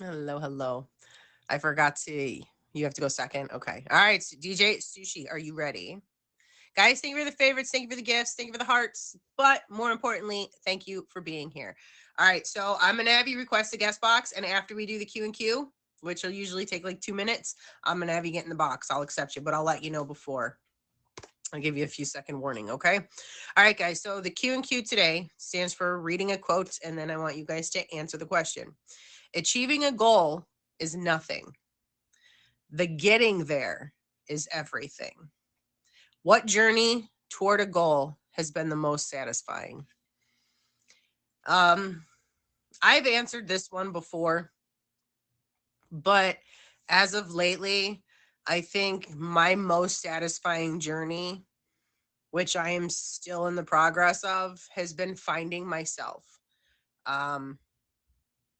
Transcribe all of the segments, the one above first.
Hello, hello. I forgot to. You have to go second. Okay. All right. So DJ Sushi, are you ready? Guys, thank you for the favorites. Thank you for the gifts. Thank you for the hearts. But more importantly, thank you for being here. All right. So I'm going to have you request a guest box. And after we do the Q and Q, which will usually take like 2 minutes, I'm going to have you get in the box. I'll accept you, but I'll let you know before. I'll give you a few second warning. Okay. All right, guys. So the Q and Q today stands for reading a quote. And then I want you guys to answer the question. Achieving a goal is nothing. The getting there is everything. What journey toward a goal has been the most satisfying? Um, I've answered this one before, but as of lately, I think my most satisfying journey, which I am still in the progress of, has been finding myself. Um,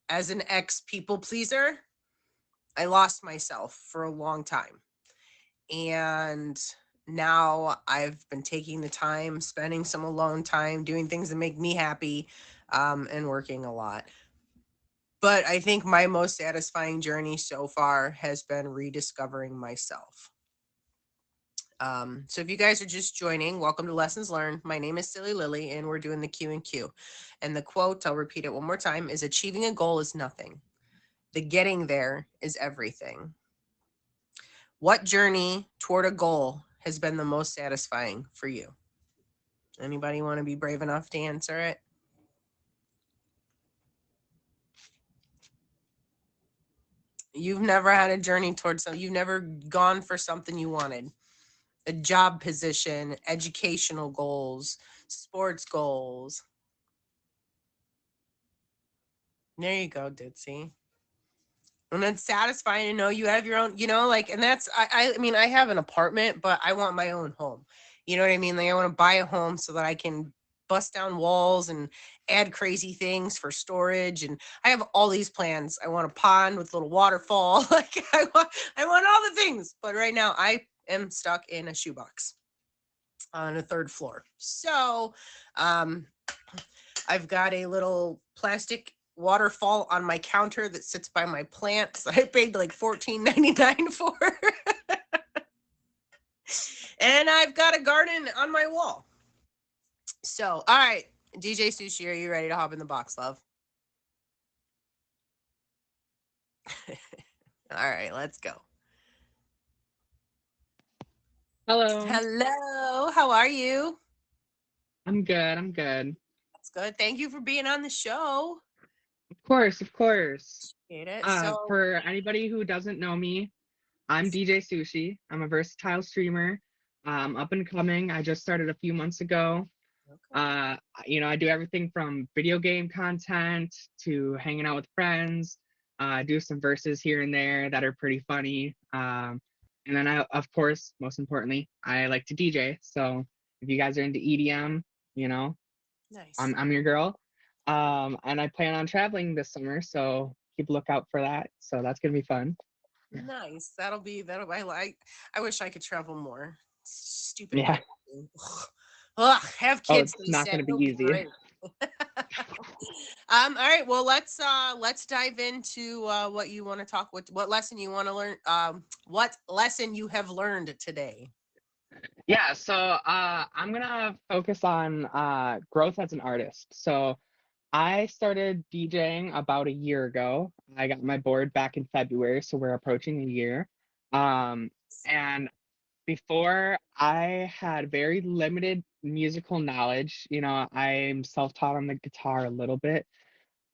as an ex people pleaser, I lost myself for a long time. And now I've been taking the time, spending some alone time, doing things that make me happy, and working a lot. But I think my most satisfying journey so far has been rediscovering myself. So if you guys are just joining, welcome to Lessons Learned. My name is Silly Lily, and we're doing the Q and Q. And the quote, I'll repeat it one more time, is achieving a goal is nothing. The getting there is everything. What journey toward a goal has been the most satisfying for you? Anybody want to be brave enough to answer it? You've never had a journey towards something. You've never gone for something you wanted. A job position, educational goals, sports goals. There you go, Ditzy. And it's satisfying to know you have your own, like, and that's, I mean, I have an apartment, but I want my own home. You know what I mean? Like, I want to buy a home so that I can bust down walls and add crazy things for storage. And I have all these plans. I want a pond with a little waterfall. Like, I want all the things. But right now, I am stuck in a shoebox on a third floor. So, um, I've got a little plastic waterfall on my counter that sits by my plants. I paid like $14.99 for. And I've got a garden on my wall. So, all right, DJ Sushi, are you ready to hop in the box, love? All right, let's go. Hello. Hello, how are you? I'm good. I'm good. That's good. Thank you for being on the show. Of course, of course. Appreciate it. So, For anybody who doesn't know me, I'm DJ Sushi. I'm a versatile streamer. Up and coming. I just started a few months ago. okay. I do everything from video game content to hanging out with friends. I do some verses here and there that are pretty funny. And then of course, most importantly, I like to DJ. So if you guys are into EDM, you know, Nice. I'm your girl. And I plan on traveling this summer, so keep a lookout for that. So that's gonna be fun. Nice. I wish I could travel more. Stupid Yeah. quarantine. Ugh, have Oh, kids, it's they not said. gonna be It'll be easy. great. All right, well let's dive into what you want to talk what lesson you want to learn what lesson you have learned today. Yeah, so I'm gonna focus on growth as an artist. So I started DJing about a year ago. I got my board back in February, so we're approaching a year. Um, and before I had very limited musical knowledge. I'm self-taught on the guitar a little bit.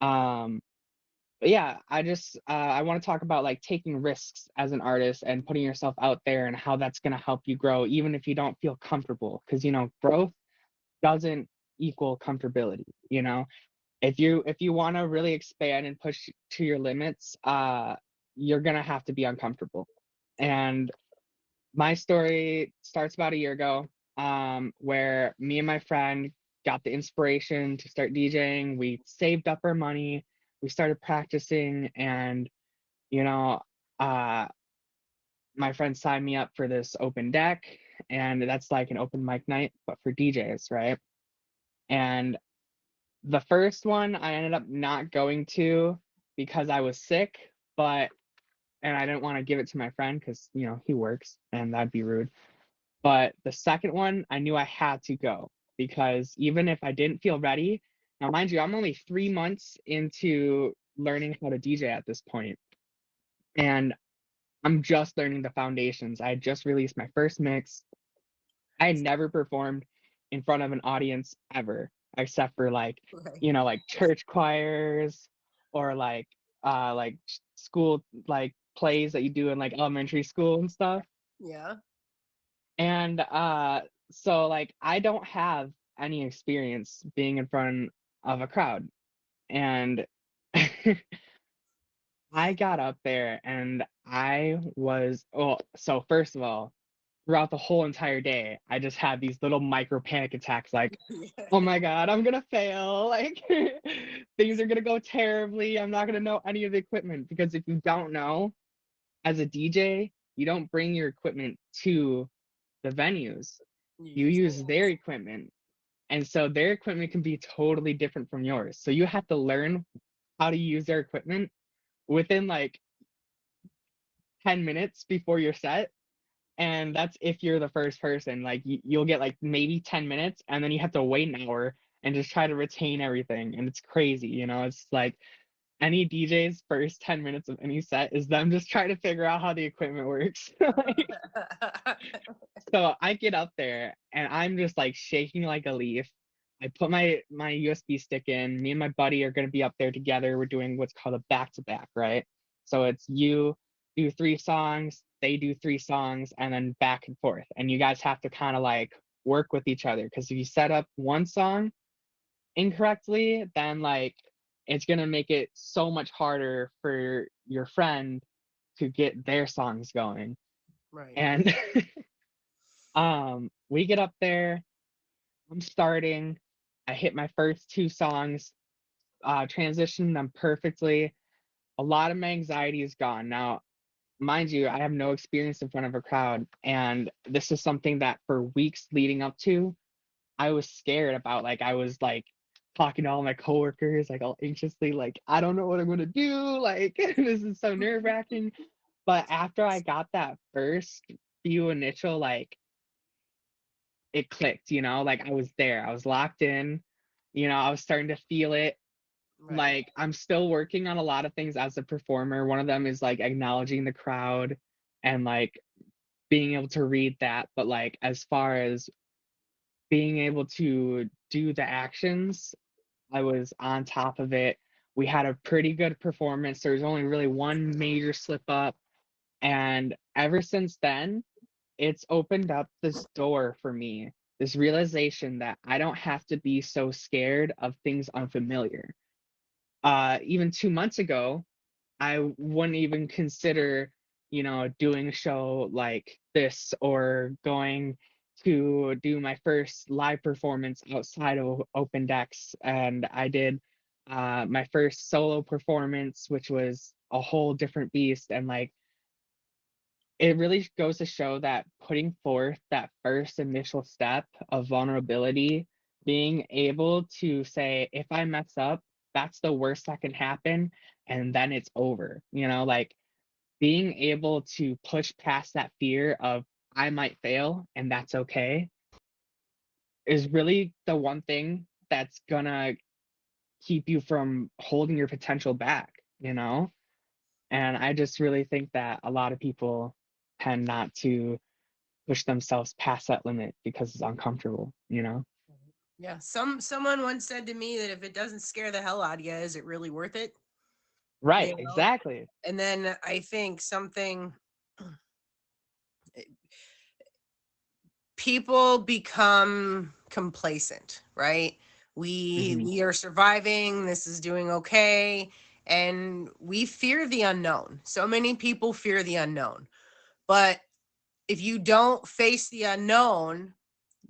Um, but yeah, I want to talk about like taking risks as an artist and putting yourself out there and how that's going to help you grow even if you don't feel comfortable, because growth doesn't equal comfortability. If you want to really expand and push to your limits, you're going to have to be uncomfortable. And my story starts about a year ago, where me and my friend got the inspiration to start DJing. We saved up our money, we started practicing, and you know, uh, my friend signed me up for this open deck, and that's like an open mic night, but for DJs, right? And the first one I ended up not going to because I was sick, but and I didn't want to give it to my friend because he works and that'd be rude. But the second one, I knew I had to go because even if I didn't feel ready, now mind you, I'm only 3 months into learning how to DJ at this point, and I'm just learning the foundations. I had just released my first mix. I had never performed in front of an audience ever, except for like, Right. like church choirs or like school like plays that you do in like elementary school and stuff. Yeah. And so like I don't have any experience being in front of a crowd. And I got up there and I was, oh, so first of all, throughout the whole entire day, I just had these little micro panic attacks like, oh my God, I'm gonna fail. Like things are gonna go terribly. I'm not gonna know any of the equipment because if you don't know, as a DJ, you don't bring your equipment to the venues. You You use use their those. equipment. And so their equipment can be totally different from yours. So you have to learn how to use their equipment within like 10 minutes before your set. And that's if you're the first person. Like you'll get like maybe 10 minutes and then you have to wait an hour and just try to retain everything. And it's crazy, It's like any DJ's first 10 minutes of any set is them just trying to figure out how the equipment works. Like, so I get up there and I'm just like shaking like a leaf. I put my USB stick in. Me and my buddy are going to be up there together. We're doing what's called a back to back, right? So it's you do 3 songs, they do 3 songs, and then back and forth. And you guys have to kind of like work with each other because if you set up one song incorrectly, then like it's going to make it so much harder for your friend to get their songs going. Right. And we get up there, I'm starting, I hit my first 2 songs, transition them perfectly. A lot of my anxiety is gone. Now, mind you, I have no experience in front of a crowd, and this is something that for weeks leading up to, I was scared about. Like I was like talking to all my coworkers, like all anxiously, like, I don't know what I'm gonna do. Like this is so nerve-wracking. But after I got that first few initial like it clicked, like I was there, I was locked in, I was starting to feel it. Right. Like I'm still working on a lot of things as a performer. One of them is like acknowledging the crowd and like being able to read that. But like as far as being able to do the actions, I was on top of it. We had a pretty good performance. There was only really one major slip up. And ever since then, it's opened up this door for me, this realization that I don't have to be so scared of things unfamiliar. Even 2 months ago, I wouldn't even consider, doing a show like this or going to do my first live performance outside of Open Decks. And I did my first solo performance, which was a whole different beast. And like, it really goes to show that putting forth that first initial step of vulnerability, being able to say, if I mess up, that's the worst that can happen, and then it's over. Like being able to push past that fear of I might fail and that's okay is really the one thing that's gonna keep you from holding your potential back. And I just really think that a lot of people tend not to push themselves past that limit because it's uncomfortable. Yeah. Someone once said to me that if it doesn't scare the hell out of you, is it really worth it? Right, You know? exactly. And then I think something people become complacent, right? We Hmm. we are surviving, this is doing okay, and we fear the unknown. So many people fear the unknown. But if you don't face the unknown,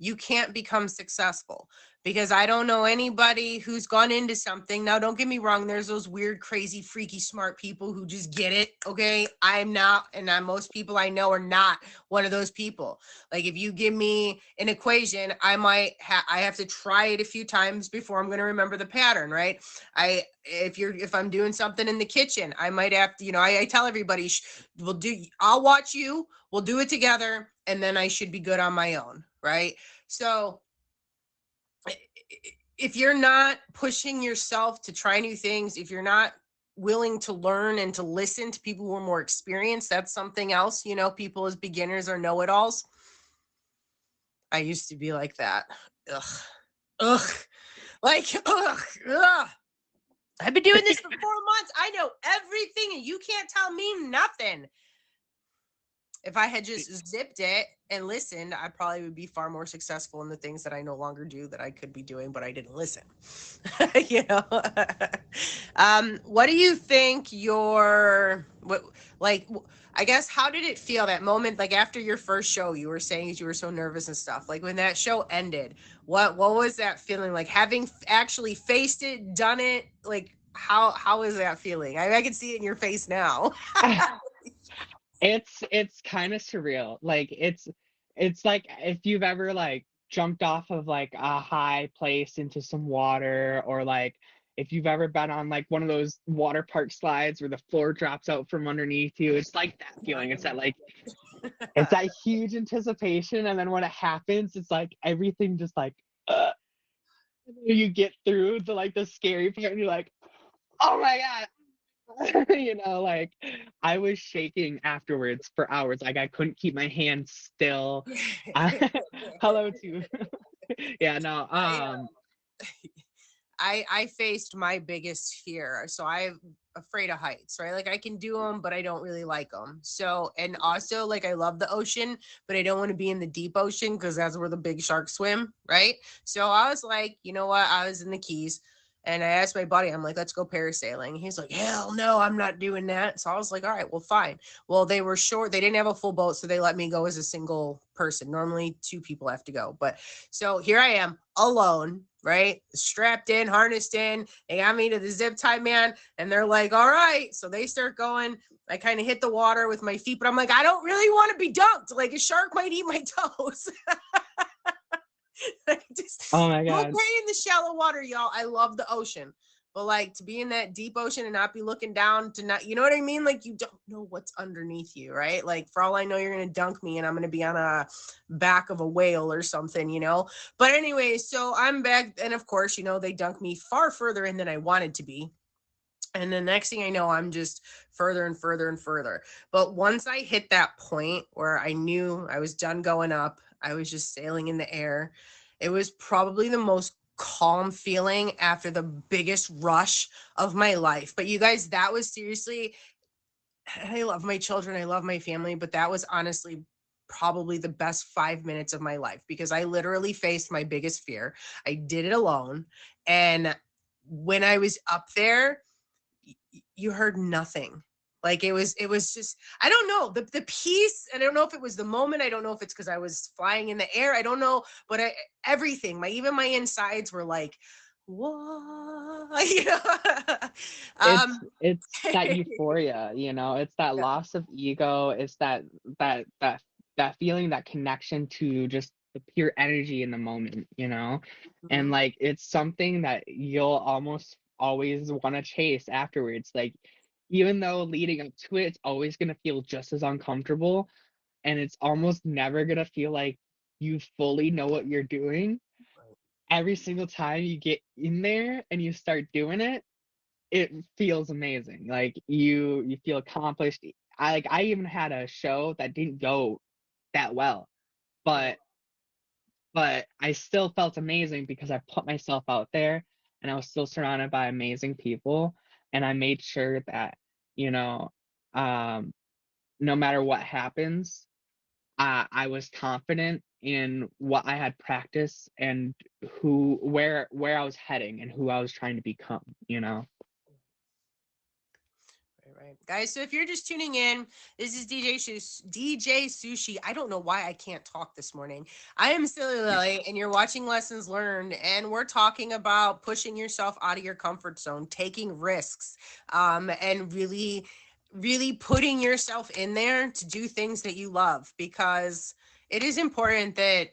you can't become successful. because I don't know anybody who's gone into something. Now, don't get me wrong. There's those weird, crazy, freaky, smart people who just get it. Okay. I'm not, and most people I know are not one of those people. Like if you give me an equation, I have to try it a few times before I'm going to remember the pattern. Right. If I'm doing something in the kitchen, I might have to, I tell everybody I'll watch you, we'll do it together. And then I should be good on my own. Right. So if you're not pushing yourself to try new things, if you're not willing to learn and to listen to people who are more experienced, that's something else. People as beginners or know-it-alls. I used to be like that. Ugh. Like, ugh. I've been doing this for 4 months. I know everything and you can't tell me nothing. If I had just zipped it and listened, I probably would be far more successful in the things that I no longer do that I could be doing, but I didn't listen. What do you think I guess, how did it feel that moment? Like after your first show, you were saying you were so nervous and stuff. Like when that show ended, what was that feeling like? Having actually faced it, done it, like how is that feeling? I can see it in your face now. It's kind of surreal. Like it's like if you've ever like jumped off of like a high place into some water, or like if you've ever been on like one of those water park slides where the floor drops out from underneath you. It's like that feeling. It's that huge anticipation, and then when it happens, it's like everything just like you get through the scary part and you're like, oh my God. Like I was shaking afterwards for hours. Like I couldn't keep my hands still. Hello to yeah, no. I faced my biggest fear. So I'm afraid of heights, right? Like I can do them, but I don't really like them. So, and also like I love the ocean, but I don't want to be in the deep ocean because that's where the big sharks swim, right? So I was like, you know what? I was in the Keys and I asked my buddy, I'm like, let's go parasailing. He's like, hell no, I'm not doing that. So I was like, all right, well, fine. Well, they were short. They didn't have a full boat, so they let me go as a single person. Normally 2 people have to go. But so here I am alone, right? Strapped in, harnessed in. They got me to the zip tie man, and they're like, all right. So they start going. I kind of hit the water with my feet, but I'm like, I don't really want to be dunked. Like a shark might eat my toes. Oh my I'm God. okay in the shallow water, y'all. I love the ocean. But like to be in that deep ocean and not be looking down to not, you know what I mean? Like you don't know what's underneath you, right? Like for all I know, you're going to dunk me and I'm going to be on a back of a whale or something. But anyway, so I'm back. And of course, they dunk me far further in than I wanted to be. And the next thing I know, I'm just further and further and further. But once I hit that point where I knew I was done going up, I was just sailing in the air. It was probably the most calm feeling after the biggest rush of my life. But you guys, that was seriously, I love my children, I love my family, but that was honestly probably the best 5 minutes of my life because I literally faced my biggest fear. I did it alone. And when I was up there, you heard nothing. Like it was just, I don't know, the peace. I don't know if it was the moment. I don't know if it's because I was flying in the air. I don't know, but everything, even my insides were like, what? It's that euphoria, it's that loss of ego. It's that feeling, that connection to just the pure energy in the moment. And like it's something that you'll almost always want to chase afterwards. Like even though leading up to it, it's always going to feel just as uncomfortable, and it's almost never going to feel like you fully know what you're doing. Every single time you get in there and you start doing it, it feels amazing. Like you feel accomplished. I even had a show that didn't go that well, but I still felt amazing because I put myself out there and I was still surrounded by amazing people, and I made sure that, you know, um, no matter what happens, I was confident in what I had practiced and where I was heading and who I was trying to become. Right. Right. Guys, so if you're just tuning in, this is DJ Sushi. I don't know why I can't talk this morning. I am Silly Lily, and you're watching Lessons Learned, and we're talking about pushing yourself out of your comfort zone, taking risks, and really putting yourself in there to do things that you love, because it is important that,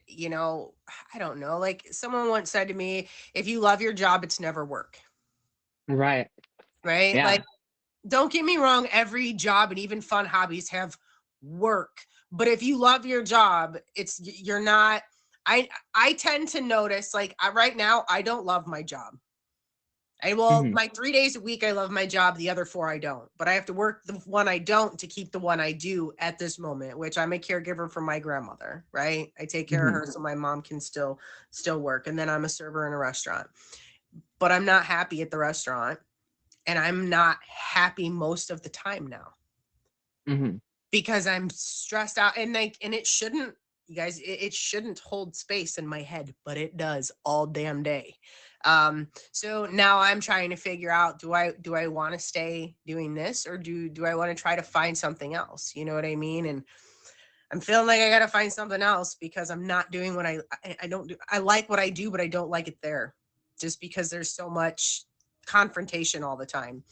I don't know, like someone once said to me, if you love your job, it's never work. Right. Right? Yeah. Like, don't get me wrong, every job and even fun hobbies have work. But if you love your job, you're not. I tend to notice, like, right now I don't love my job. Hmm. My 3 days a week I love my job, the other four I don't. But I have to work the one I don't to keep the one I do at this moment, which I'm a caregiver for my grandmother, right? I take care of Hmm. her so my mom can still work. And then I'm a server in a restaurant. But I'm not happy at the restaurant, and I'm not happy most of the time now, Hmm. because I'm stressed out, and it shouldn't, you guys, it shouldn't hold space in my head, but it does all damn day. So now I'm trying to figure out, do I want to stay doing this, or do I want to try to find something else? You know what I mean? And I'm feeling like I got to find something else, because I'm not doing what I don't do. I like what I do, but I don't like it there, just because there's so much confrontation all the time.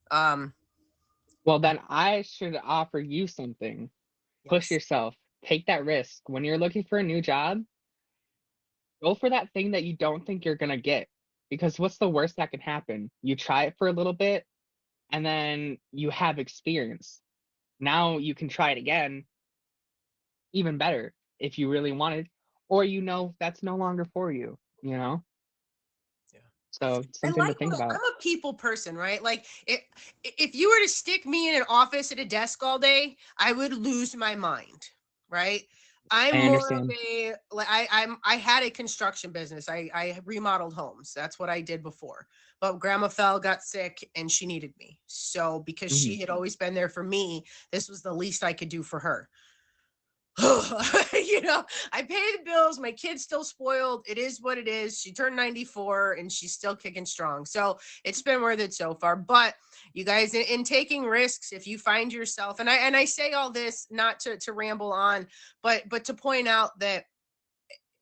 Um, Well, then I should offer you something. Push yes. yourself. Take that risk. When you're looking for a new job, go for that thing that you don't think you're gonna get. Because what's the worst that can happen? You try it for a little bit and then you have experience. Now you can try it again, even better if you really wanted, or that's no longer for you, you know? Yeah. So I something to like think I'm about. a people person, right? Like, if you were to stick me in an office at a desk all day, I would lose my mind, right? I'm I more of understand. a like I had a construction business. I remodeled homes. That's what I did before. But grandma fell, got sick, and she needed me. So because Hmm. she had always been there for me, this was the least I could do for her. I pay the bills. My kid's still spoiled. It is what it is. She turned 94 and she's still kicking strong. So it's been worth it so far. But you guys, in taking risks, if you find yourself, and I say all this not to ramble on, but to point out that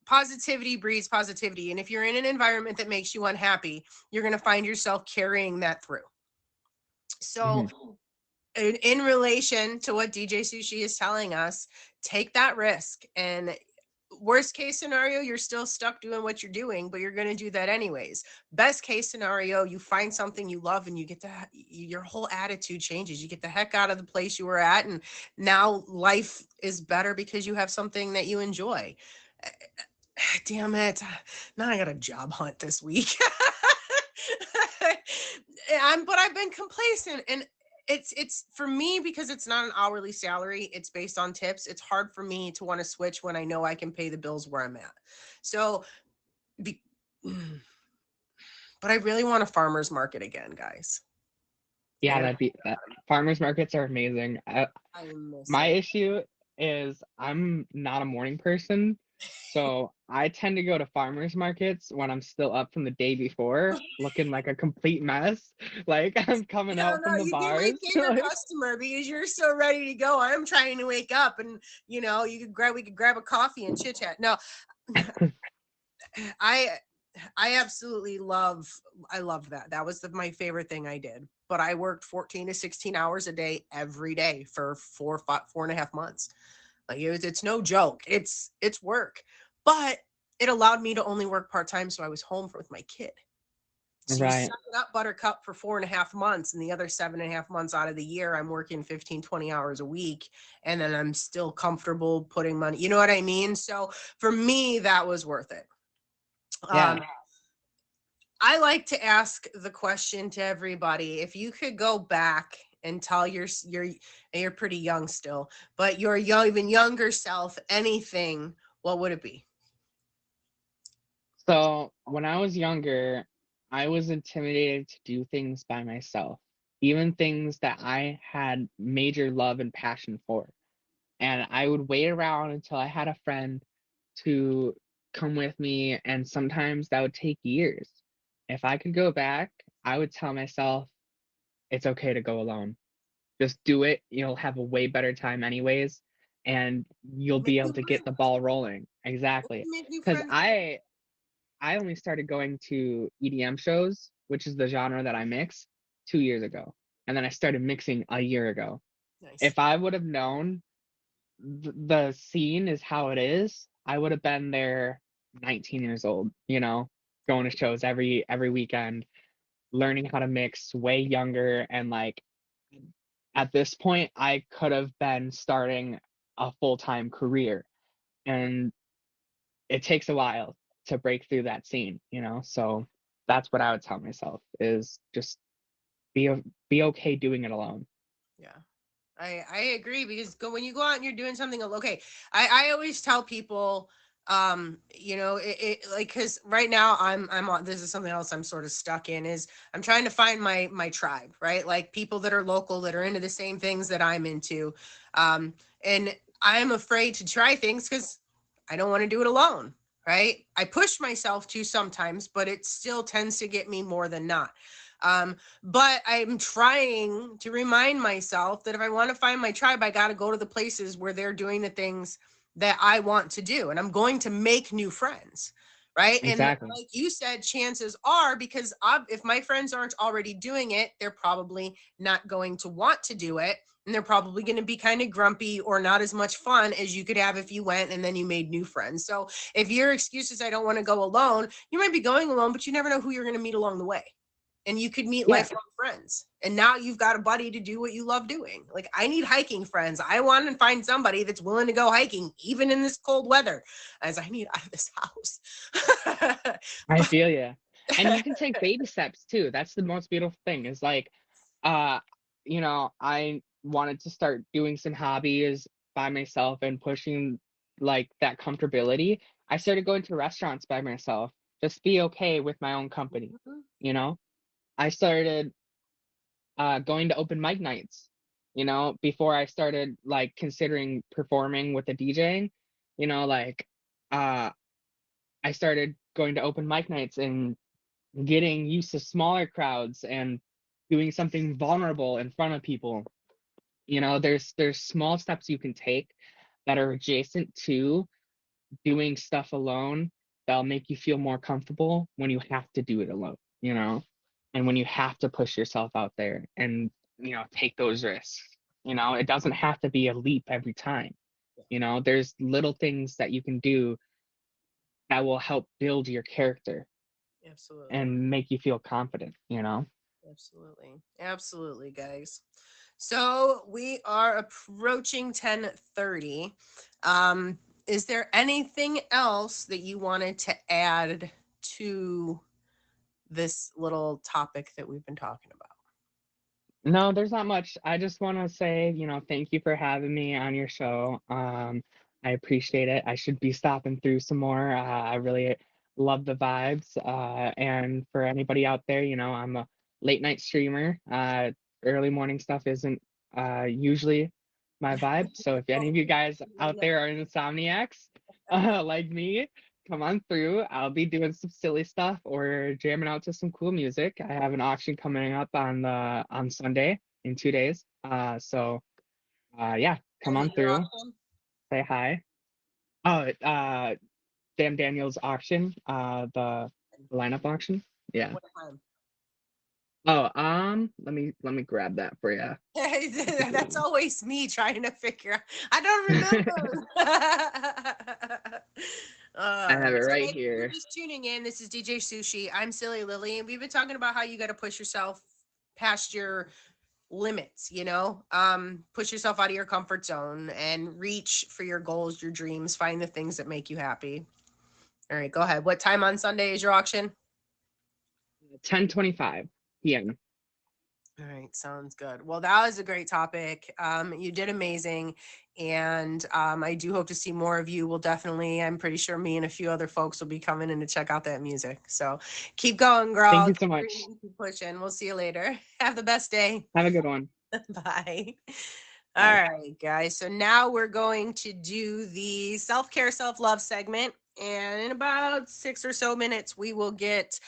positivity breeds positivity. And if you're in an environment that makes you unhappy, you're going to find yourself carrying that through. So Hmm. in relation to what DJ Sushi is telling us, take that risk. And worst case scenario, you're still stuck doing what you're doing, but you're going to do that anyways. Best case scenario, you find something you love, and your whole attitude changes. You get the heck out of the place you were at, and now life is better because you have something that you enjoy. Damn it. Now I got a job hunt this week. But I've been complacent, and it's for me, because it's not an hourly salary, it's based on tips. It's hard for me to want to switch when I know I can pay the bills where I'm at. So be, but I really want a farmer's market again, guys. I Yeah, gotta that'd be that. Farmers markets are amazing. I miss My it. issue is I'm not a morning person, so I tend to go to farmers markets when I'm still up from the day before, looking like a complete mess. Like I'm coming No, out no, from the you'd be my bars. favorite customer, because you're so ready to go. I'm trying to wake up, and we could grab a coffee and chit chat. No, I I absolutely I loved that. That was my favorite thing I did. But I worked 14 to 16 hours a day every day for 4.5 months. Like, it's no joke. It's work. But it allowed me to only work part-time, so I was home with my kid. So you Right. suck it up, Buttercup, for 4.5 months, and the other 7.5 months out of the year, I'm working 15, 20 hours a week, and then I'm still comfortable putting money. You know what I mean? So for me, that was worth it. Yeah. Um, I like to ask the question to everybody: if you could go back and tell you're pretty young still, but your even younger self anything, what would it be? So when I was younger, I was intimidated to do things by myself, even things that I had major love and passion for. And I would wait around until I had a friend to come with me, and sometimes that would take years. If I could go back, I would tell myself it's okay to go alone. just do it. You'll have a way better time anyways, and you'll Make be new able to get the friends. ball rolling. Exactly. Make new Because friends. I only started going to EDM shows, which is the genre that I mix, 2 years ago. And then I started mixing a year ago. Nice. If I would have known the scene is how it is, I would have been there 19 years old, going to shows every weekend, learning how to mix way younger. And like at this point, I could have been starting a full-time career. And it takes a while to break through that scene. So that's what I would tell myself is just be okay doing it alone. Yeah. I agree because when you go out and you're doing something okay, I always tell people like because right now I'm on this is something else I'm sort of stuck in is I'm trying to find my tribe, right? Like people that are local that are into the same things that I'm into. And I'm afraid to try things because I don't want to do it alone, right? I push myself to sometimes, but it still tends to get me more than not. But I'm trying to remind myself that if I want to find my tribe, I got to go to the places where they're doing the things that I want to do. And I'm going to make new friends. Right. And Exactly. like you said, chances are because if my friends aren't already doing it, they're probably not going to want to do it. And they're probably going to be kind of grumpy or not as much fun as you could have if you went and then you made new friends. So if your excuse is I don't want to go alone, you might be going alone, but you never know who you're going to meet along the way. And you could meet Yeah, lifelong friends. And now you've got a buddy to do what you love doing. Like I need hiking friends. I want to find somebody that's willing to go hiking, even in this cold weather, as I need out of this house. I But feel you. And you can take baby steps too. That's the most beautiful thing is like, uh, I wanted to start doing some hobbies by myself and pushing like that comfortability. I started going to restaurants by myself. Just be okay with my own company, you know? I started going to open mic nights, before I started like considering performing with the DJing, like uh I started going to open mic nights and getting used to smaller crowds and doing something vulnerable in front of people. There's small steps you can take that are adjacent to doing stuff alone that'll make you feel more comfortable when you have to do it alone. And when you have to push yourself out there and take those risks. It doesn't have to be a leap every time. There's little things that you can do that will help build your character absolutely. and make you feel confident. Absolutely. Absolutely, guys. So we are approaching 10:30. Is there anything else that you wanted to add to this little topic that we've been talking about? No, there's not much. I just want to say, thank you for having me on your show. I appreciate it. I should be stopping through some more. I really love the vibes. And for anybody out there, I'm a late night streamer. Early morning stuff isn't usually my vibe. So if any of you guys out there are insomniacs, like me, come on through. I'll be doing some silly stuff or jamming out to some cool music. I have an auction coming up on Sunday in 2 days. Yeah, come Is on it your through, option? say hi. Oh, Dan Daniels auction, the lineup auction. Yeah. What time? Oh, let me grab that for you. That's always me trying to figure out. I don't remember. I have it So right if you're here. just tuning in, this is DJ Sushi. I'm Silly Lily, and we've been talking about how you got to push yourself past your limits, push yourself out of your comfort zone and reach for your goals, your dreams, find the things that make you happy. All right, go ahead. What time on Sunday is your auction? 10:25 p.m. All right, sounds good. Well, that was a great topic. You did amazing, and I do hope to see more of you. We'll definitely. I'm pretty sure me and a few other folks will be coming in to check out that music. So keep going, Thank girl. you Keep so much. reading, keep pushing. We'll see you later. Have the best day. Have a good one. Bye. All Bye. right, guys. So now we're going to do the self care, self love segment, and in about 6 or so minutes, we will get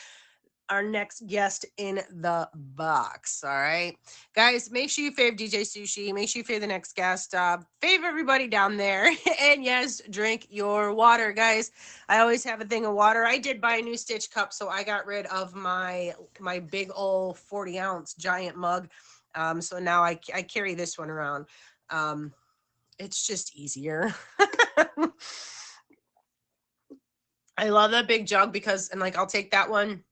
our next guest in the box. All right, guys, make sure you fave DJ Sushi. Make sure you fave the next guest. Fave everybody down there, and yes, drink your water, guys. I always have a thing of water. I did buy a new Stitch cup, so I got rid of my big old 40-ounce giant mug. So now I carry this one around. It's just easier. I love that big jug because, and like, I'll take that one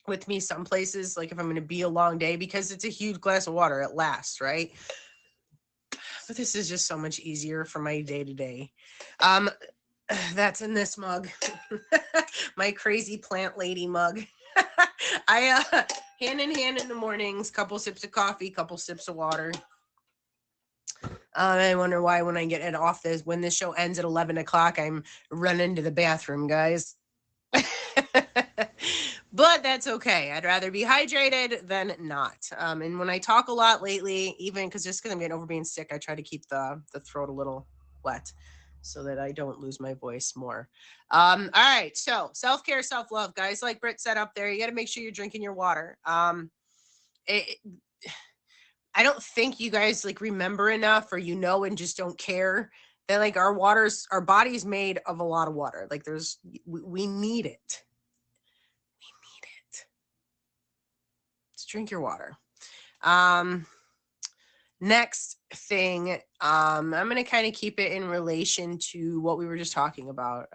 with me some places, like if I'm going to be a long day, because it's a huge glass of water. It lasts, right? But this is just so much easier for my day to day. That's in this mug. My crazy plant lady mug. I hand in hand in the mornings, couple sips of coffee, couple sips of water. I wonder why when I get it off this, when this show ends at 11 o'clock, I'm running to the bathroom, guys. But that's okay. I'd rather be hydrated than not. And when I talk a lot lately, even because I'm getting over being sick, I try to keep the throat a little wet so that I don't lose my voice more. All right. So self-care, self-love, guys. Like Britt said up there, you got to make sure you're drinking your water. I don't think you guys like remember enough, or and just don't care that like our body's made of a lot of water. Like we need it. Let's drink your water. Next thing, I'm going to kind of keep it in relation to what we were just talking about.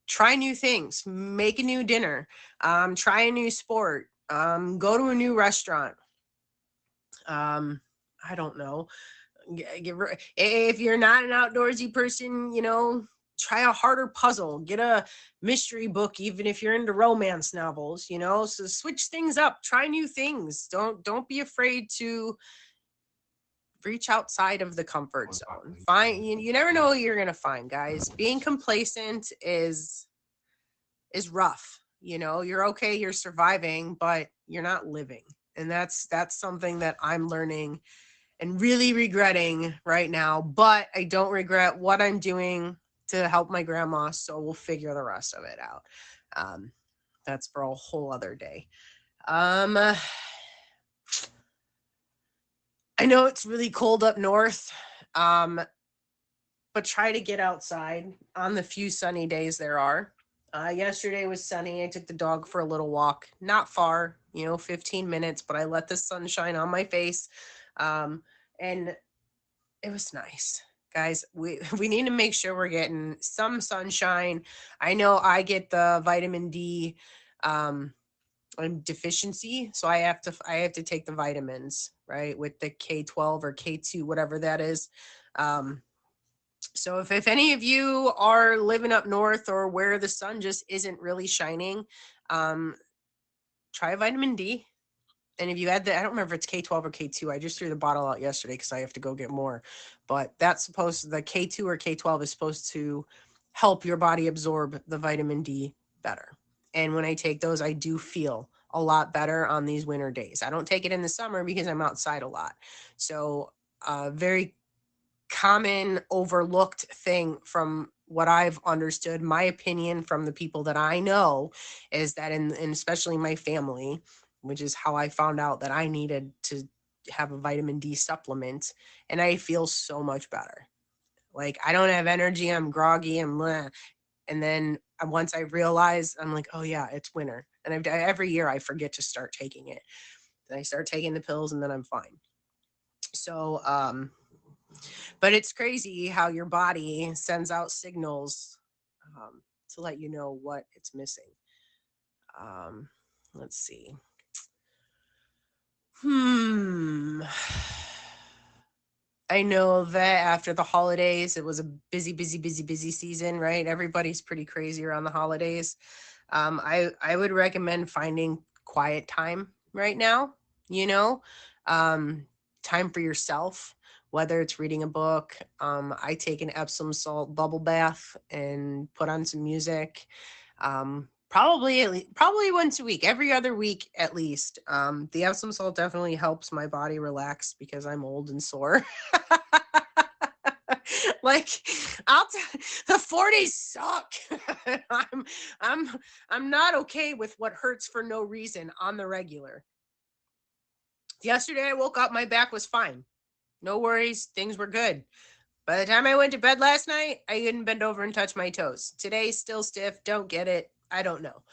Try new things, make a new dinner, try a new sport, go to a new restaurant. I don't know. If you're not an outdoorsy person, try a harder puzzle, get a mystery book, even if you're into romance novels, so switch things up, try new things. Don't be afraid to reach outside of the comfort zone. Find, you never know what you're going to find, guys. Being complacent is rough. You're okay, you're surviving, but you're not living. And that's something that I'm learning and really regretting right now, but I don't regret what I'm doing to help my grandma. So we'll figure the rest of it out. That's for a whole other day. I know it's really cold up north, but try to get outside on the few sunny days there are. Yesterday was sunny. I took the dog for a little walk, not far, 15 minutes, but I let the sun shine on my face. And it was nice. Guys, we need to make sure we're getting some sunshine. I know I get the vitamin D deficiency, so I have to take the vitamins, right, with the K12 or K2, whatever that is. So if any of you are living up north or where the sun just isn't really shining, try vitamin D. And if you add I don't remember if it's K12 or K2. I just threw the bottle out yesterday because I have to go get more. But the K2 or K12 is supposed to help your body absorb the vitamin D better. And when I take those, I do feel a lot better on these winter days. I don't take it in the summer because I'm outside a lot. So very common overlooked thing from what I've understood, my opinion from the people that I know, is that in especially my family, which is how I found out that I needed to have a vitamin D supplement, and I feel so much better. Like I don't have energy, I'm groggy, and then once I realize, I'm like, oh yeah, it's winter. And every year I forget to start taking it. Then I start taking the pills and then I'm fine. So, but it's crazy how your body sends out signals to let you know what it's missing. Let's see. I know that after the holidays, it was a busy season, right? Everybody's pretty crazy around the holidays. I would recommend finding quiet time right now, time for yourself, whether it's reading a book. I take an Epsom salt bubble bath and put on some music. Probably once a week, every other week at least. The Epsom salt definitely helps my body relax because I'm old and sore. Like, the 4 days suck. I'm not okay with what hurts for no reason on the regular. Yesterday I woke up, my back was fine. No worries, things were good. By the time I went to bed last night, I couldn't bend over and touch my toes. Today, still stiff, don't get it. I don't know.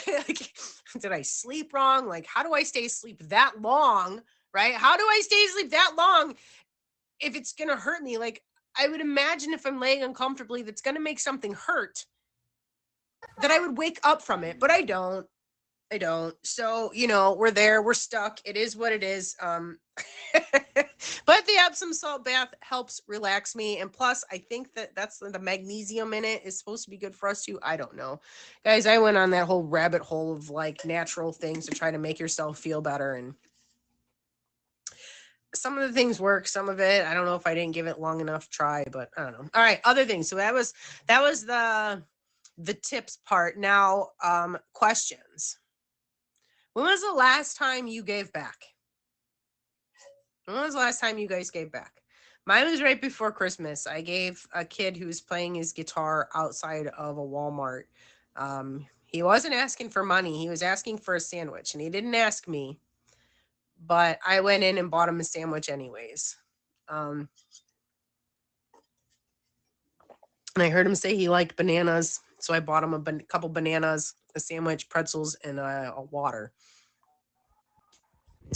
Like, did I sleep wrong? Like, how do I stay asleep that long? Right? How do I stay asleep that long if it's gonna hurt me? Like, I would imagine if I'm laying uncomfortably, that's gonna make something hurt, that I would wake up from it, but I don't. So, we're there, we're stuck. It is what it is. But the Epsom salt bath helps relax me. And plus, I think that's the magnesium in it is supposed to be good for us too. I don't know. Guys, I went on that whole rabbit hole of like natural things to try to make yourself feel better. And some of the things work, some of it, I don't know if I didn't give it long enough try, but I don't know. All right, other things. So that was the tips part. Now, questions. When was the last time you gave back? When was the last time you guys gave back? Mine was right before Christmas. I gave a kid who was playing his guitar outside of a Walmart. He wasn't asking for money. He was asking for a sandwich, and he didn't ask me. But I went in and bought him a sandwich anyways. And I heard him say he liked bananas, so I bought him a couple bananas, a sandwich, pretzels, and a water.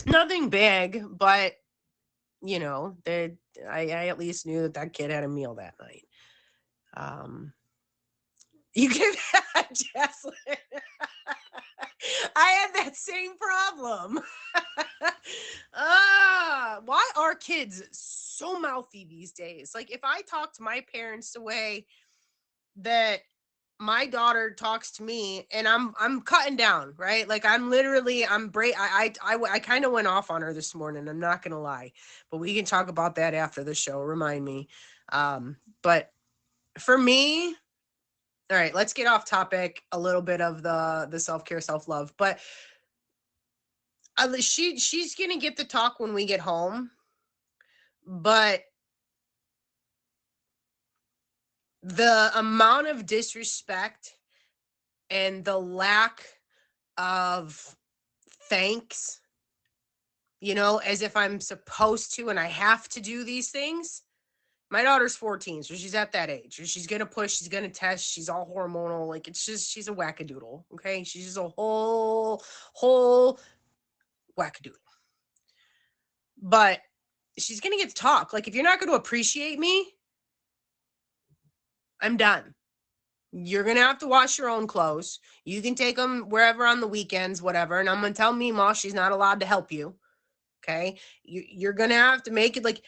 Nothing big, but I at least knew that kid had a meal that night. You can, Jesslyn. I had that same problem. Why are kids so mouthy these days? Like, if I talk to my parents the way that my daughter talks to me, and I'm cutting down, right? Like, I kind of went off on her this morning. I'm not gonna lie, but we can talk about that after the show. Remind me. But for me, all right, let's get off topic a little bit of the self-care, self-love. But she's gonna get the talk when we get home. But the amount of disrespect and the lack of thanks, as if I'm supposed to and I have to do these things. My daughter's 14, so she's at that age. She's going to push, she's going to test, she's all hormonal. Like, it's just, she's a wackadoodle, okay? She's just a whole wackadoodle. But she's going to get to talk. Like, if you're not going to appreciate me, I'm done. You're going to have to wash your own clothes. You can take them wherever on the weekends, whatever. And I'm going to tell Meemaw she's not allowed to help you. Okay? You're going to have to make it like,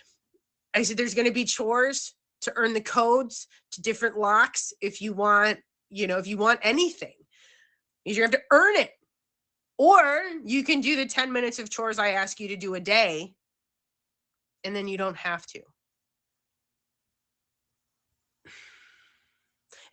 I said, there's going to be chores to earn the codes to different locks. If you want, if you want anything, you have to earn it. Or you can do the 10 minutes of chores I ask you to do a day, and then you don't have to.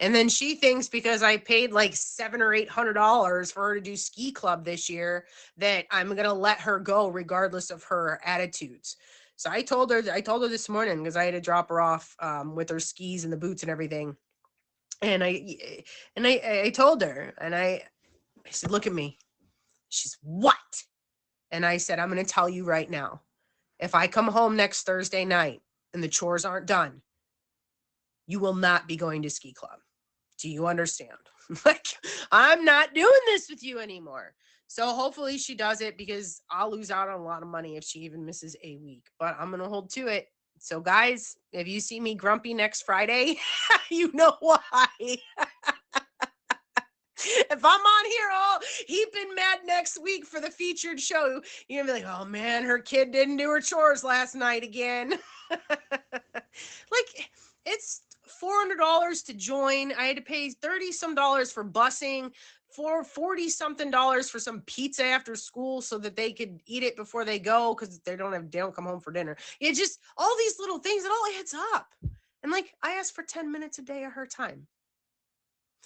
And then she thinks because I paid like $700 or $800 for her to do ski club this year that I'm going to let her go regardless of her attitudes. So I told her this morning, because I had to drop her off with her skis and the boots and everything. And I told her, and I said, look at me. She's, what? And I said, I'm going to tell you right now, if I come home next Thursday night and the chores aren't done, you will not be going to ski club. Do you understand? Like, I'm not doing this with you anymore. So hopefully she does it, because I'll lose out on a lot of money if she even misses a week. But I'm going to hold to it. So guys, if you see me grumpy next Friday, you know why. If I'm on here all heaping mad next week for the featured show, you're going to be like, oh man, her kid didn't do her chores last night again. Like, it's $400 to join. I had to pay $30-some for busing, for $40-something for some pizza after school so that they could eat it before they go, because they don't come home for dinner. It's just all these little things, it all adds up. And like, I asked for 10 minutes a day of her time.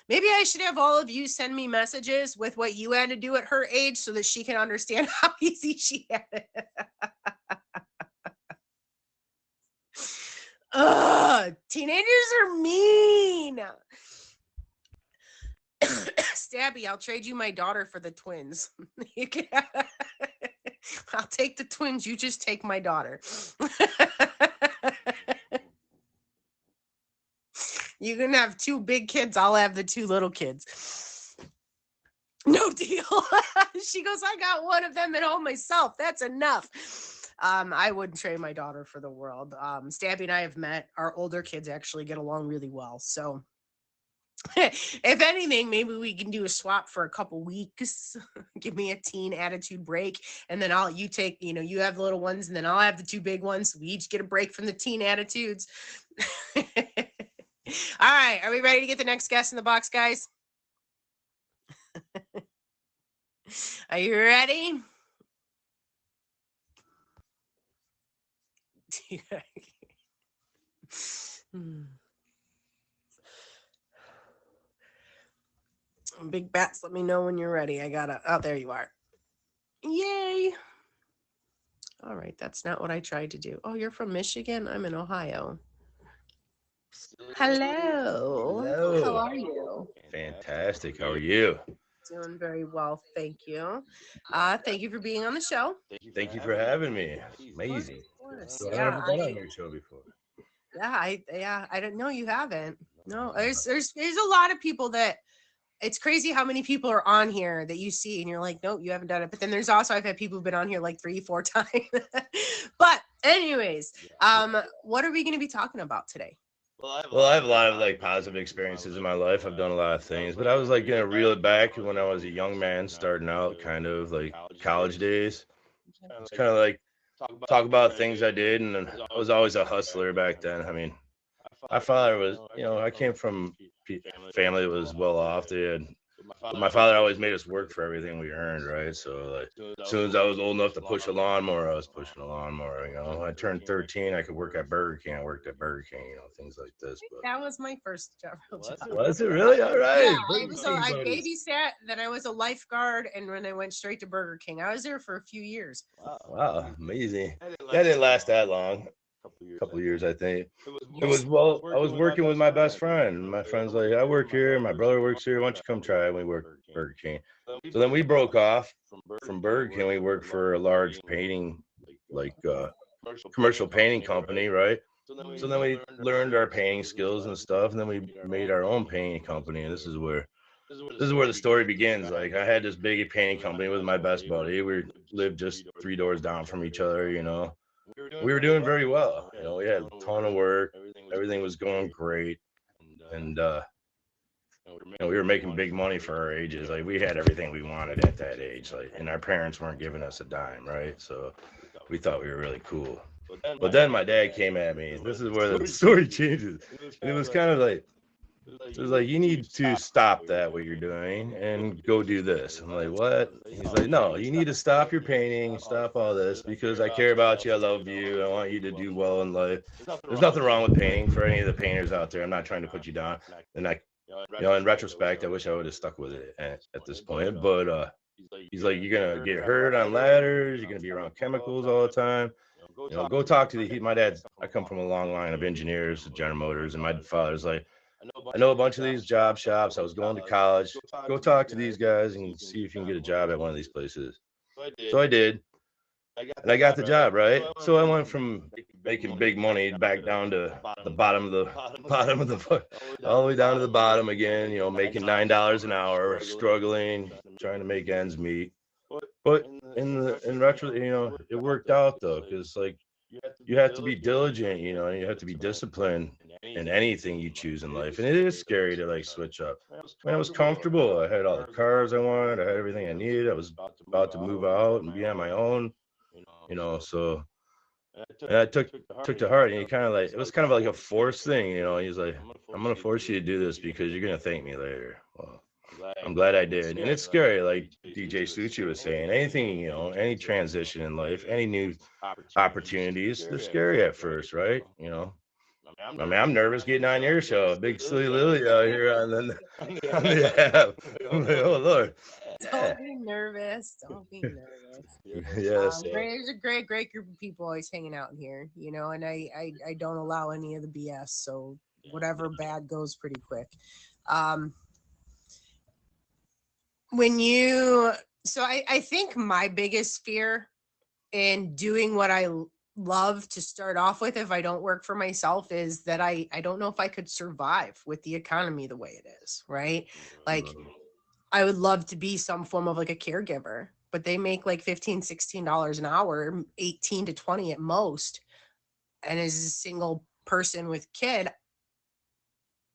Maybe I should have all of you send me messages with what you had to do at her age so that she can understand how easy she had it. Teenagers are mean. Stabby, I'll trade you my daughter for the twins. I'll take the twins. You just take my daughter. You can have 2 big kids. I'll have the 2 little kids. No deal. She goes, I got one of them at home myself. That's enough. I wouldn't trade my daughter for the world. Stabby and I have met. Our older kids actually get along really well. So if anything, maybe we can do a swap for a couple weeks. Give me a teen attitude break. And then you have the little ones and then I'll have the 2 big ones. We each get a break from the teen attitudes. All right. Are we ready to get the next guest in the box, guys? Are you ready? Big bats, let me know when you're ready. Oh, there you are. Yay. All right. That's not what I tried to do. Oh, you're from Michigan? I'm in Ohio. Hello. Hello. How are you? Fantastic. How are you? Doing very well, thank you. Thank you for being on the show. Thank you for having me. Amazing. Of course. So Yeah, I've never been on your show before. I don't know. You haven't. No, there's a lot of people that. It's crazy how many people are on here that you see and you're like, nope, you haven't done it. But then there's also, I've had people who've been on here like 3-4 times. But anyways, what are we going to be talking about today? Well, I have a lot of like positive experiences in my life. I've done a lot of things, but I was like gonna reel it back when I was a young man starting out, kind of like college days. It's kind of like talk about things I did, and I was always a hustler back then. I mean, my father was, I came from family that was well off. My father always made us work for everything we earned, right? So like, as soon as I was old enough to push a lawnmower, I was pushing a lawnmower. When I turned 13, I could work at Burger King. I worked at Burger King, things like this. But That was my first job. was it really? All right. Yeah, I babysat, then I was a lifeguard, and then I went straight to Burger King. I was there for a few years. Wow, amazing. That didn't last that long. A couple of years, I think. I was working with my best friend. My friend's like, I work here. My brother works here. Why don't you come try it? We work at Burger King. So then we broke off from Burger King. We worked for a large painting, commercial painting company, right? So then we learned our painting skills and stuff, and then we made our own painting company. And this is where the story begins. Like, I had this big painting company with my best buddy. We lived just 3 doors down from each other, We were doing very well. We had a ton of work. Everything was going great. And we were making big money for our ages. Like, we had everything we wanted at that age. Like, and our parents weren't giving us a dime, right? So we thought we were really cool. But then my dad came at me. This is where the story changes. And it was kind of like, you need to stop that, what you're doing, and go do this. I'm like, what? He's like, no, you need to stop your painting, stop all this, because I care about you. I love you. I want you to do well in life. There's nothing wrong with painting for any of the painters out there. I'm not trying to put you down. And in retrospect, I wish I would have stuck with it at this point. But he's like, you're going to get hurt on ladders. You're going to be around chemicals all the time. Go talk to my dad. I come from a long line of engineers, General Motors, and my father's like, I know a bunch of these job shops. I was going to college. Go talk to these guys and see if you can get a job at one of these places. So I did. And I got the job, right? So I went from making big money back down to the bottom of the all the way down to the bottom again, making $9 an hour, struggling, trying to make ends meet. But in retro, it worked out though, because like, you have to be diligent, and you have to be disciplined in anything you choose in life. And it is scary to like switch up. I was comfortable. I had all the cars I wanted. I had everything I needed. I was about to move out and be on my own, so, and I took to heart, and it was kind of like a forced thing, He's like, I'm going to force you to do this because you're going to thank me later. Well, I'm glad I did. And it's scary, like DJ Suchi was saying. Anything, any transition in life, any new opportunities, they're scary at first, right? I mean, I'm nervous getting on your show. Big silly Lily out here on the app. I'm like, oh, Lord. Don't be nervous. Don't be nervous. Yes. There's a great group of people always hanging out in here, and I don't allow any of the BS. So whatever bad goes pretty quick. I think my biggest fear in doing what I love to start off with, if I don't work for myself, is that I don't know if I could survive with the economy the way it is, right? Like, I would love to be some form of like a caregiver, but they make like $15-16 an hour, 18 to 20 at most. And as a single person with kid,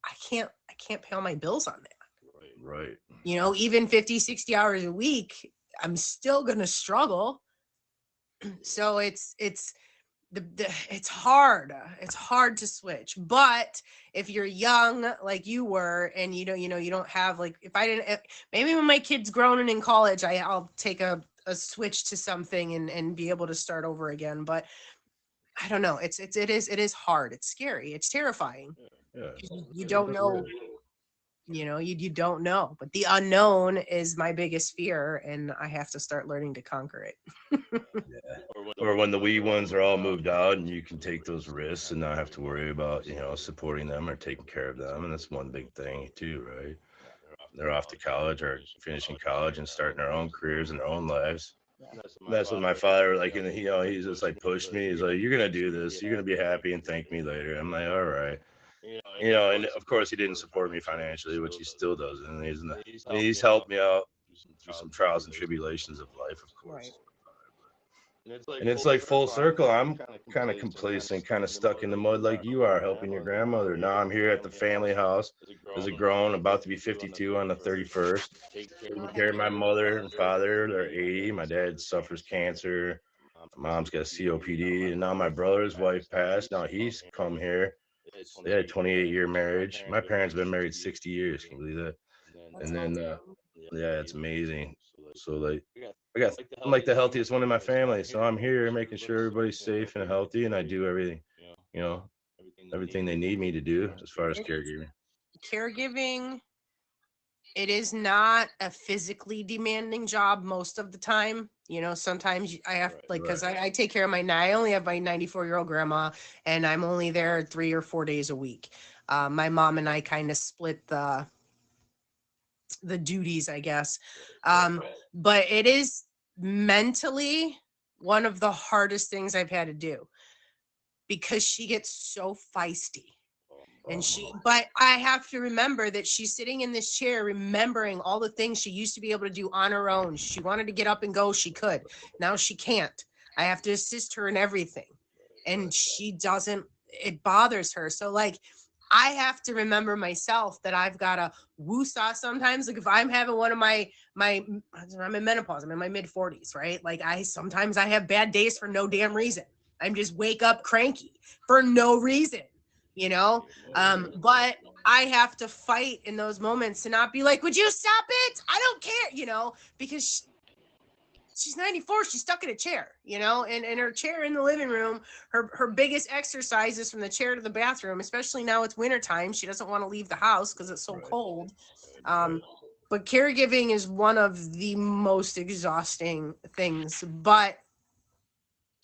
I can't pay all my bills on that. Right. You know, even 50-60 hours a week, I'm still gonna struggle. So it's hard. It's hard to switch. But if you're young like you were, and you don't have, like, maybe when my kid's grown and in college, I'll take a switch to something and be able to start over again. But I don't know. It is hard. It's scary. It's terrifying. Yeah. You don't know. You don't know, but the unknown is my biggest fear, and I have to start learning to conquer it. Yeah. Or when the wee ones are all moved out and you can take those risks and not have to worry about, supporting them or taking care of them. And that's one big thing too, right? They're off to college or finishing college and starting their own careers and their own lives. That's what my father, like, he's just like pushed me. He's like, "You're going to do this. You're going to be happy and thank me later." I'm like, "All right." And of course he didn't support me financially, which he still doesn't. And he's helped me out through some trials and tribulations of life, of course. Right. And it's like full circle. I'm kind of complacent, kind of stuck in the mud like you are, helping your grandmother. Now I'm here at the family house as a grown, about to be 52 on the 31st, taking care of my mother and father. They're 80. My dad suffers cancer. My mom's got COPD. And now my brother's wife passed. Now he's come here. They had a 28-year marriage. My parents have been married 60 years. Can you believe that? And then, yeah, it's amazing. So, like, I'm like the healthiest one in my family. So I'm here making sure everybody's safe and healthy, and I do everything, everything they need me to do as far as caregiving. Caregiving, it is not a physically demanding job most of the time. Sometimes I have, because I take care of I only have my 94-year-old grandma, and I'm only there 3 or 4 days a week. My mom and I kind of split the duties, I guess. But it is mentally one of the hardest things I've had to do, because she gets so feisty. But I have to remember that she's sitting in this chair remembering all the things she used to be able to do on her own. She wanted to get up and go, she could. Now she can't. I have to assist her in everything. And she doesn't, it bothers her. So, like, I have to remember myself that I've got to woo-saw sometimes. Like, if I'm having one of I'm in menopause, I'm in my mid-40s, right? Like, sometimes I have bad days for no damn reason. I'm just wake up cranky for no reason. But I have to fight in those moments to not be like, "Would you stop it? I don't care," because she's 94, she's stuck in a chair, and her chair in the living room, her biggest exercise is from the chair to the bathroom, especially now it's wintertime. She doesn't want to leave the house because it's so cold. But caregiving is one of the most exhausting things, but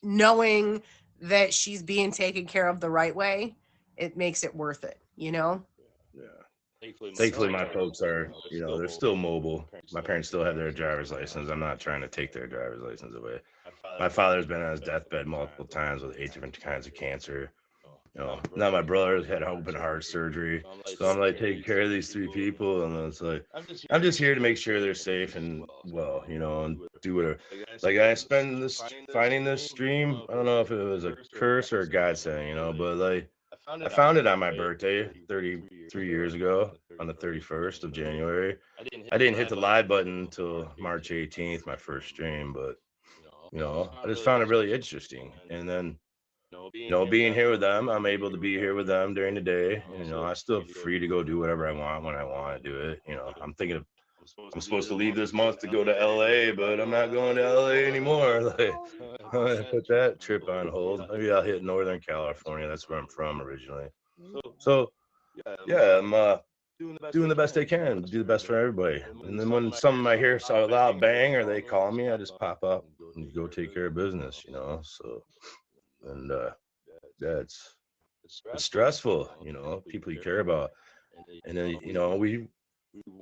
knowing that she's being taken care of the right way, it makes it worth it, Yeah. Thankfully, my folks are, they're still mobile. My parents still have their driver's license. I'm not trying to take their driver's license away. My father's been on his deathbed multiple times with 8 different kinds of cancer. Now my brother's had open heart surgery. So I'm like taking care of these 3 people, and it's like, I'm just here to make sure they're safe and well, and do whatever. Like, I spend finding this stream. I don't know if it was a curse or a godsend, but like, I found it on my birthday 33 years ago on the 31st of January. I didn't hit the live button until March 18th, my first stream, but I just found it really interesting. And then, being here with them, I'm able to be here with them during the day. I still free to go do whatever I want when I want to do it. I'm thinking of, I'm supposed to leave this month to go to LA, but I'm not going to LA anymore. Like, I'm gonna put that trip on hold. Maybe I'll hit Northern California. That's where I'm from originally. So, yeah, I'm doing the best I can, do the best for everybody. And then when something I hear so loud bang or they call me, I just pop up and go take care of business. So, and yeah, it's stressful, people you care about. And then,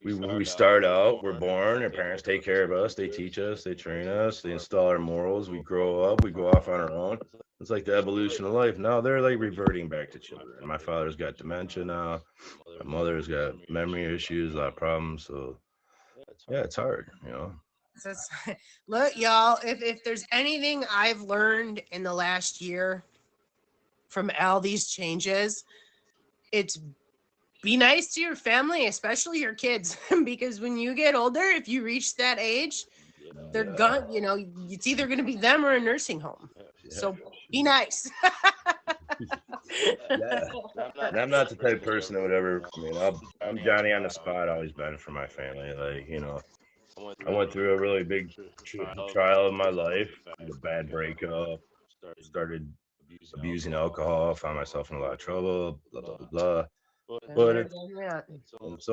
we start out, we're born, our parents take care of us, they teach us, they train us, they install our morals, we grow up, we go off on our own. It's like the evolution of life. Now they're like reverting back to children. My father's got dementia now. My mother's got memory issues, a lot of problems. So yeah, it's hard, So look, y'all, if there's anything I've learned in the last year from all these changes, it's be nice to your family, especially your kids, because when you get older, if you reach that age, they're gone. It's either going to be them or a nursing home. So be nice. Yeah. And I'm not the type of person that would ever, I'm Johnny on the spot, always been for my family. Like, I went through a really big trial of my life, a bad breakup, started abusing alcohol, found myself in a lot of trouble, blah, blah, blah. But it's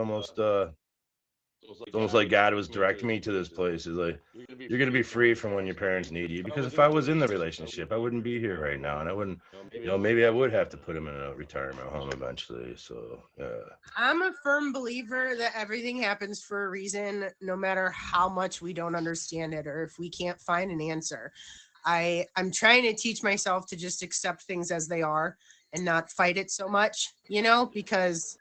almost like God was directing me to this place. Is like, you're gonna be free from when your parents need you. Because if I was in the relationship, I wouldn't be here right now, and I wouldn't, maybe I would have to put him in a retirement home eventually. So yeah. I'm a firm believer that everything happens for a reason, no matter how much we don't understand it or if we can't find an answer. I'm trying to teach myself to just accept things as they are and not fight it so much, because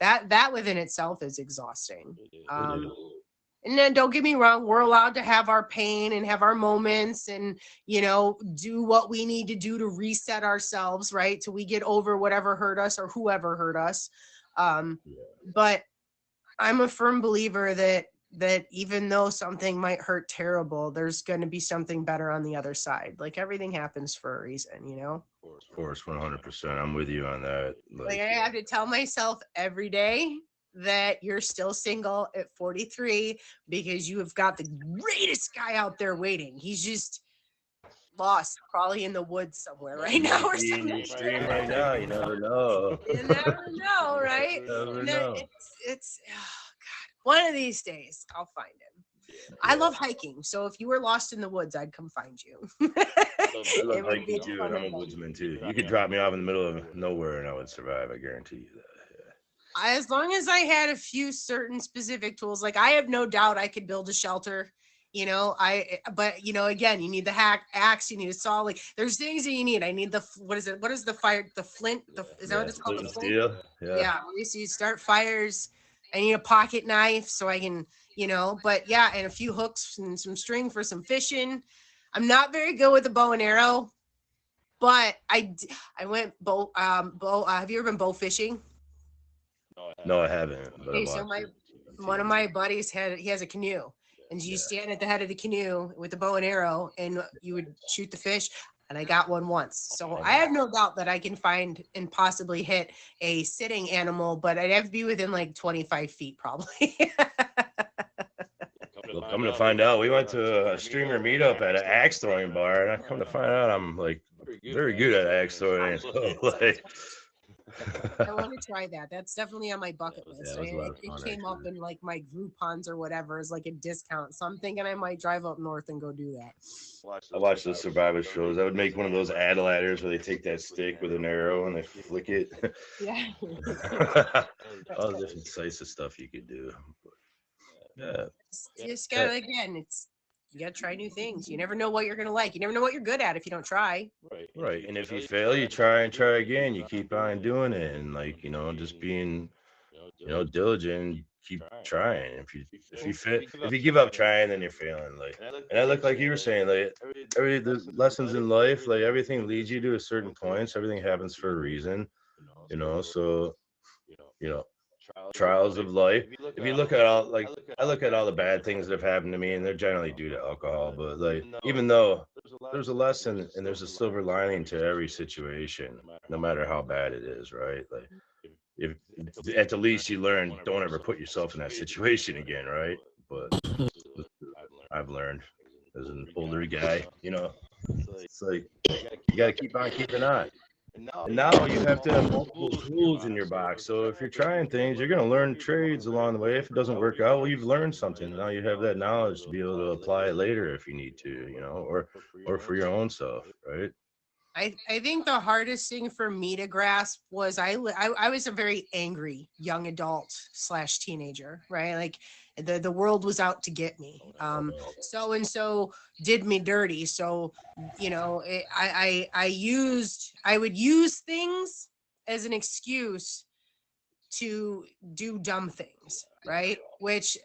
that within itself is exhausting. And then don't get me wrong, we're allowed to have our pain and have our moments and, do what we need to do to reset ourselves, right? Till we get over whatever hurt us or whoever hurt us. But I'm a firm believer that even though something might hurt terrible, there's going to be something better on the other side. Like everything happens for a reason, Of course, 100%. I'm with you on that. Like I have to tell myself every day that you're still single at 43 because you have got the greatest guy out there waiting. He's just lost, probably in the woods somewhere right now or something. Stream right now, you never know. You never know, right? You never know. It's oh God. One of these days I'll find him. Yeah. I love hiking, so if you were lost in the woods, I'd come find you. I love hiking too, and I'm a woodsman too. You could drop me off in the middle of nowhere and I would survive, I guarantee you that. As long as I had a few certain specific tools, like I have no doubt I could build a shelter, but again, you need the axe, you need a saw. Like there's things that you need. I need what is the fire, the flint, is that what it's called? The flint? Steel. Yeah. So you start fires. I need a pocket knife so I can, but yeah, and a few hooks and some string for some fishing. I'm not very good with a bow and arrow, but I went bow. Have you ever been bow fishing? No, I haven't. Okay, so one of my buddies he has a canoe, and you stand at the head of the canoe with the bow and arrow, and you would shoot the fish. And I got one once, so I have no doubt that I can find and possibly hit a sitting animal, but I'd have to be within like 25 feet, probably. Well, come to find out, we went to a streamer meetup at an axe throwing bar, and I come to find out I'm like very good at axe throwing. So, like. I want to try that. That's definitely on my bucket list. Yeah, it came up in like my Groupons or whatever as like a discount. So I'm thinking I might drive up north and go do that. I watch those Survivor shows. I would make one of those ad ladders where they take that stick with an arrow and they flick it. Yeah. All the different types of stuff you could do. Yeah. You just gotta, again, you gotta try new things. You never know what you're gonna like. You never know what you're good at if you don't try. Right. And if you fail, you try and try again. You keep on doing it, and just being, diligent. Keep trying. If you give up trying, then you're failing. And I look like you were saying, the lessons in life, like everything leads you to a certain point. So everything happens for a reason. So trials of life. If you look at I look at all the bad things that have happened to me, and they're generally due to alcohol. But even though there's a lesson and there's a silver lining to every situation, no matter how bad it is, right? If at the least you learn, don't ever put yourself in that situation again, right? But I've learned as an older guy, it's like you got to keep on keeping on. And now you have to have multiple tools in your box. So if you're trying things, you're going to learn trades along the way. If it doesn't work out, well, you've learned something. Now you have that knowledge to be able to apply it later if you need to, or for your own self, right? I think the hardest thing for me to grasp was I was a very angry young adult / teenager, right? Like the world was out to get me. So and so did me dirty. So, you know, I would use things as an excuse to do dumb things, right? Which,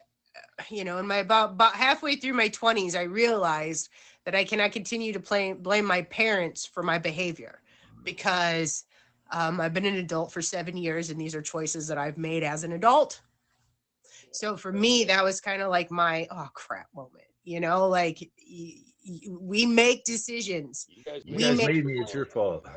you know, in my about halfway through my 20s, I realized that I cannot continue to blame my parents for my behavior, because I've been an adult for 7 years, and these are choices that I've made as an adult. So for me, that was kind of like my oh crap moment, you know, like we make decisions. You guys made me. It's your fault.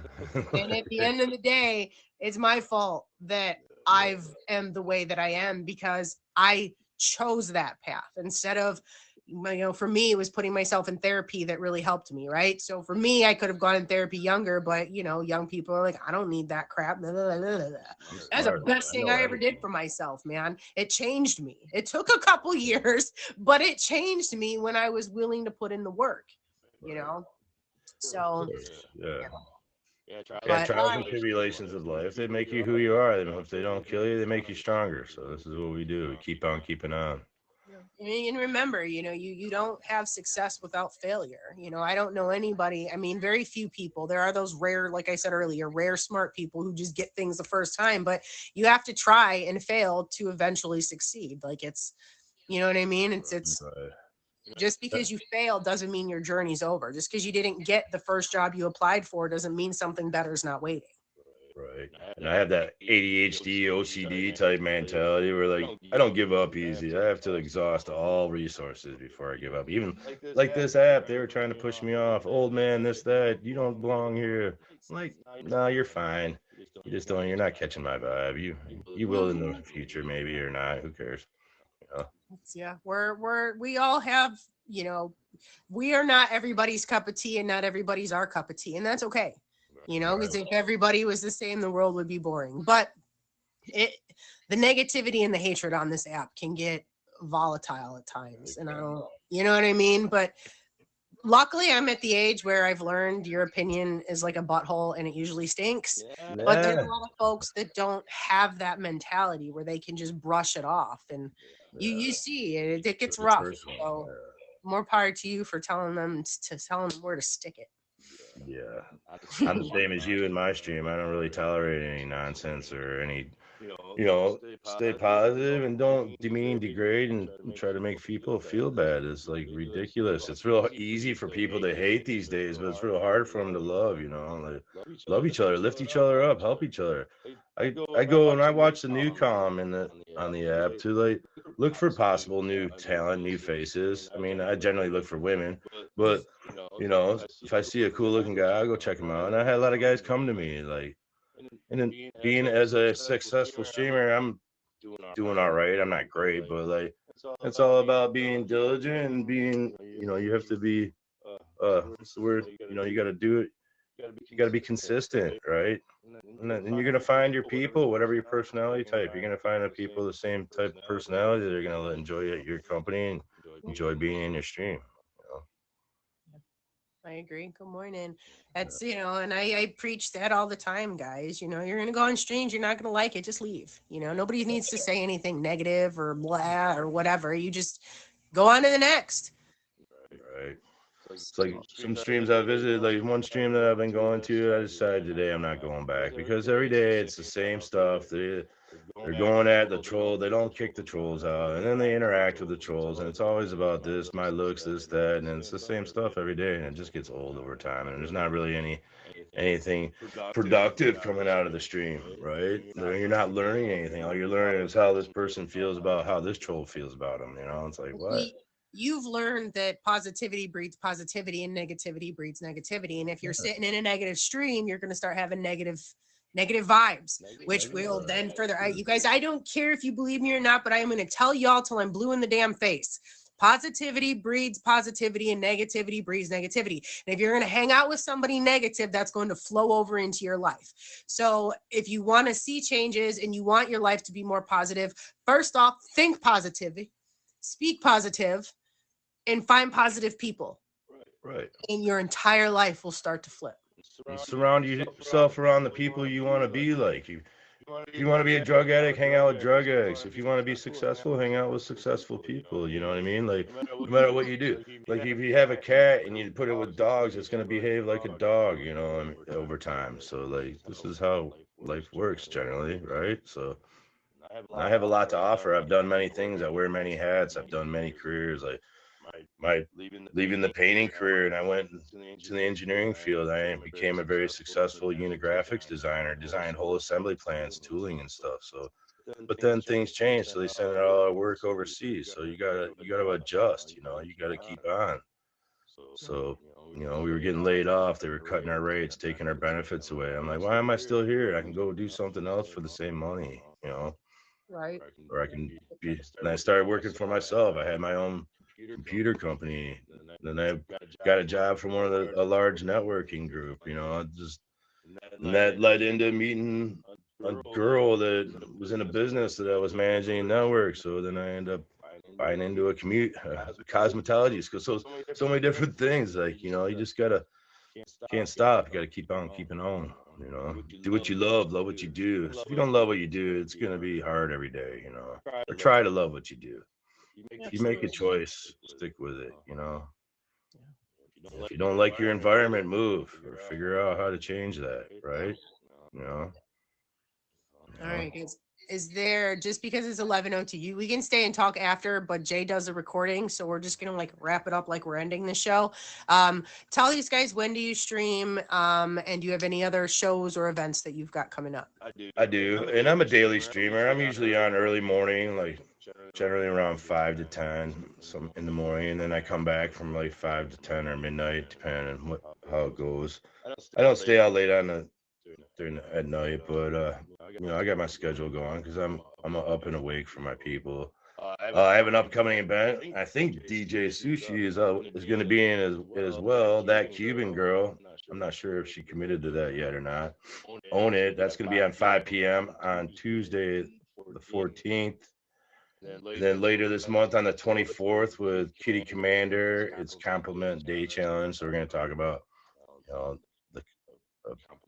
And at the end of the day, it's my fault that I am the way that I am, because I chose that path instead of, you know, for me, it was putting myself in therapy that really helped me, right? So for me, I could have gone in therapy younger, but, you know, young people are like, I don't need that crap. Blah, blah, blah, blah. That's the best thing I ever did for myself, man. It changed me. It took a couple years, but it changed me when I was willing to put in the work, you know? So, yeah, trials and tribulations of life, they make you who you are. If they don't kill you, they make you stronger. So this is what we do. We keep on keeping on. And remember, you know, you don't have success without failure. You know, I don't know anybody. I mean, very few people. There are those rare, like I said earlier, rare smart people who just get things the first time, but you have to try and fail to eventually succeed. Like it's, you know what I mean? It's just because you fail doesn't mean your journey's over. Just because you didn't get the first job you applied for doesn't mean something better is not waiting. Right. And I have that ADHD, OCD type mentality where, like, I don't give up easy. I have to exhaust all resources before I give up. Even like this app, they were trying to push me off. Old man, this, that, you don't belong here. I'm like, no, you're fine. You just don't, you're not catching my vibe. You will in the future, maybe, or not. Who cares? You know? Yeah, we all have, you know, we are not everybody's cup of tea, and not everybody's our cup of tea, and that's okay. You know, because if everybody was the same, the world would be boring. But the negativity and the hatred on this app can get volatile at times. And I don't, you know what I mean? But luckily, I'm at the age where I've learned your opinion is like a butthole and it usually stinks. Yeah. But there's a lot of folks that don't have that mentality where they can just brush it off. And you see it gets rough. So more power to you for telling them where to stick it. Yeah, I'm the same as you in my stream. I don't really tolerate any nonsense or any, you know, stay positive and don't demean, degrade, and try to make people feel bad. It's like ridiculous. It's real easy for people to hate these days, but it's real hard for them to love, you know, like love each other, lift each other up, help each other. I go and I watch the new com on the app to like look for possible new talent, new faces. I mean, I generally look for women, but you know, if I see a cool looking guy, I'll go check him out. And I had a lot of guys come to me like, and then being as a successful streamer, I'm doing all right. I'm not great, but like it's all about being diligent and being, you know, you have to be what's the word? You know, you got to do it. You got to be consistent, right? And then you're gonna find your people, whatever your personality type. You're gonna find the people the same type of personality that are gonna enjoy your company and enjoy being in your stream. I agree. Good morning. That's, you know, and I preach that all the time, guys. You know, you're going to go on streams, you're not going to like it, just leave. You know, nobody needs to say anything negative or blah or whatever. You just go on to the next. Right. It's like some streams I visited, like one stream that I've been going to, I decided today I'm not going back because every day it's the same stuff. They're going at the troll. They don't kick the trolls out, and then they interact with the trolls, and it's always about this, my looks, this, that, and it's the same stuff every day, and it just gets old over time, and there's not really anything productive coming out of the stream, right? You're not learning anything. All you're learning is how this person feels about how this troll feels about them, you know? It's like, what? You've learned that positivity breeds positivity and negativity breeds negativity, and if you're sitting in a negative stream, you're going to start having negative vibes, which will then further. You guys, I don't care if you believe me or not, but I am going to tell y'all till I'm blue in the damn face. Positivity breeds positivity and negativity breeds negativity. And if you're going to hang out with somebody negative, that's going to flow over into your life. So if you want to see changes and you want your life to be more positive, first off, think positive, speak positive, and find positive people. Right. And your entire life will start to flip. surround yourself around the people you want to be like. If you want to be a drug addict, hang out with drug addicts. If you want to be successful, hang out with successful people. You know what I mean? Like, no matter what you do. Like, if you have a cat and you put it with dogs, it's going to behave like a dog, you know, over time. So, like, this is how life works generally, right? So, I have a lot to offer. I've done many things. I wear many hats. I've done many careers. Like, my leaving the painting career, and I went to the engineering field. I became a very successful unit graphics designer, designed whole assembly plants, tooling and stuff. So, but then things changed, so they sent all our work overseas. So you gotta adjust. You know, you gotta keep on. So, you know, we were getting laid off. They were cutting our rates, taking our benefits away. I'm like, why am I still here? I can go do something else for the same money. You know, Right. or I can be. And I started working for myself. I had my own computer company. Then I got a job from a large networking group, you know, and that led into meeting a girl that was in a business that I was managing a network. So then I ended up buying into a cosmetology school. So many different things. Like, you know, you just can't stop. You gotta keep on keeping on. You know, do what you love what you do. So if you don't love what you do, it's gonna be hard every day, you know. Or try to love what you do. If you make a choice, stick with it, you know. If you don't like your environment, move or figure out how to change that, right? You know. All right, guys. Is there, just because it's 11:02, you we can stay and talk after, but Jay does a recording, so we're just gonna like wrap it up like we're ending the show. Tell these guys, when do you stream? And do you have any other shows or events that you've got coming up? I do, and I'm a daily streamer. I'm usually on early morning, like generally around 5 to 10, some in the morning, and then I come back from like 5 to 10 or midnight, depending on how it goes. I don't stay out late at night, but you know, I got my schedule going because I'm up and awake for my people. I have an upcoming event. I think DJ Sushi is going to be in as well. That Cuban girl. I'm not sure if she committed to that yet or not. Own It. That's going to be on 5 p.m. on Tuesday, the 14th. Then later this month on the 24th with Kitty Commander, it's Compliment Day Challenge. So we're going to talk about, you know, the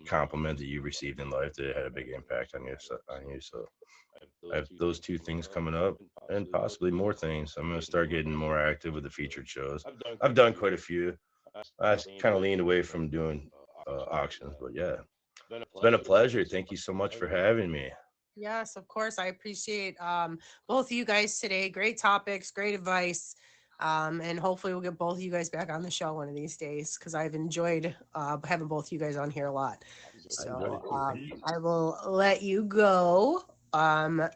compliment that you received in life that had a big impact on you. So I have those two things coming up and possibly more things. I'm going to start getting more active with the featured shows. I've done quite a few. I kind of leaned away from doing auctions, but yeah, it's been a pleasure. Thank you so much for having me. Yes, of course. I appreciate both of you guys today. Great topics, great advice. And hopefully we'll get both of you guys back on the show one of these days because I've enjoyed having both of you guys on here a lot. So I will let you go. And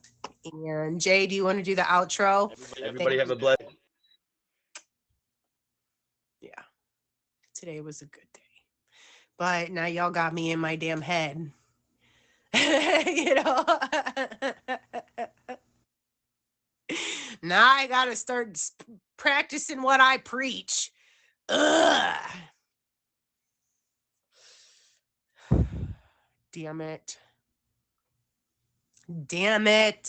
Jay, do you want to do the outro? Everybody have a blessed. Yeah, today was a good day, but now y'all got me in my damn head. You know. Now I gotta start practicing what I preach. Ugh. Damn it. Damn it.